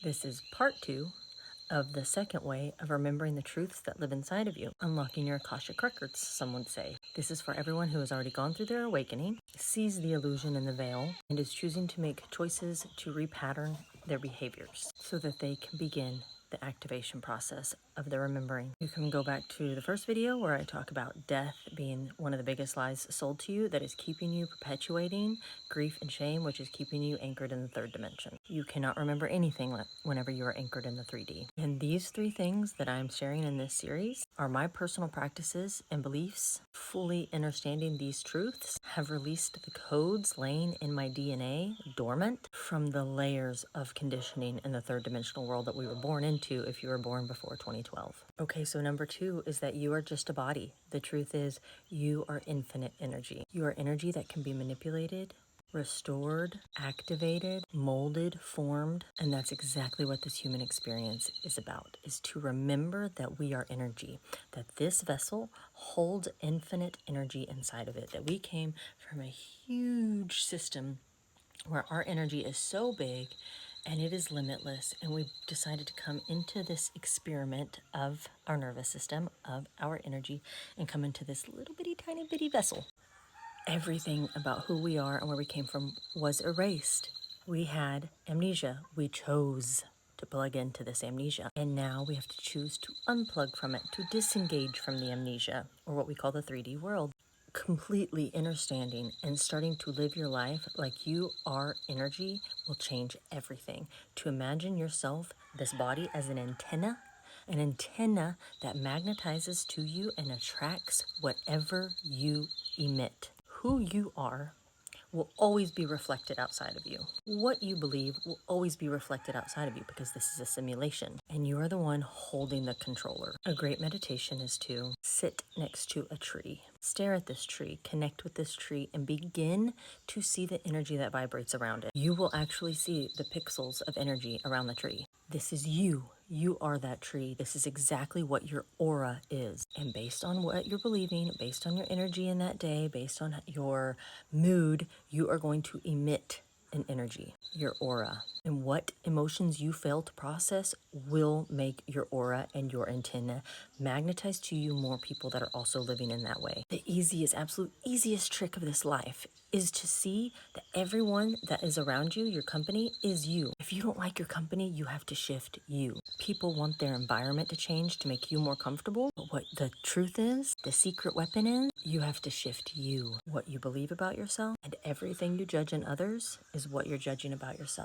This is part 2 of the second way of remembering the truths that live inside of you, unlocking your Akashic records, some would say. This is for everyone who has already gone through their awakening, sees the illusion in the veil, and is choosing to make choices to repattern their behaviors so that they can begin the activation process of the remembering. You can go back to the first video where I talk about death being one of the biggest lies sold to you that is keeping you perpetuating grief and shame, which is keeping you anchored in the third dimension. You cannot remember anything whenever you are anchored in the 3D. And these 3 things that I'm sharing in this series are my personal practices and beliefs. Fully understanding these truths have released the codes laying in my DNA dormant from the layers of conditioning in the third dimensional world that we were born into if you were born before 2012. Okay, so number 2 is that you are just a body. The truth is you are infinite energy. You are energy that can be manipulated, restored, activated, molded, formed, and that's exactly what this human experience is about, is to remember that we are energy, that this vessel holds infinite energy inside of it, that we came from a huge system where our energy is so big and it is limitless, and we decided to come into this experiment of our nervous system, of our energy, and come into this little bitty tiny bitty vessel. Everything about who we are and where we came from was erased. We had amnesia. We chose to plug into this amnesia. And now we have to choose to unplug from it, to disengage from the amnesia, or what we call the 3D world. Completely understanding and starting to live your life like you are energy will change everything. To imagine yourself, this body, as an antenna that magnetizes to you and attracts whatever you emit. Who you are will always be reflected outside of you. What you believe will always be reflected outside of you because this is a simulation and you are the one holding the controller. A great meditation is to sit next to a tree, stare at this tree, connect with this tree, and begin to see the energy that vibrates around it. You will actually see the pixels of energy around the tree. This is you. You are that tree. This is exactly what your aura is. And based on what you're believing, based on your energy in that day, based on your mood, you are going to emit an energy, your aura. And what emotions you fail to process will make your aura and your antenna magnetize to you more people that are also living in that way. The absolute easiest trick of this life is to see that everyone that is around you, your company, is you. If you don't like your company, you have to shift you. People want their environment to change to make you more comfortable. But what the truth is, the secret weapon is, you have to shift you. What you believe about yourself and everything you judge in others is what you're judging about yourself.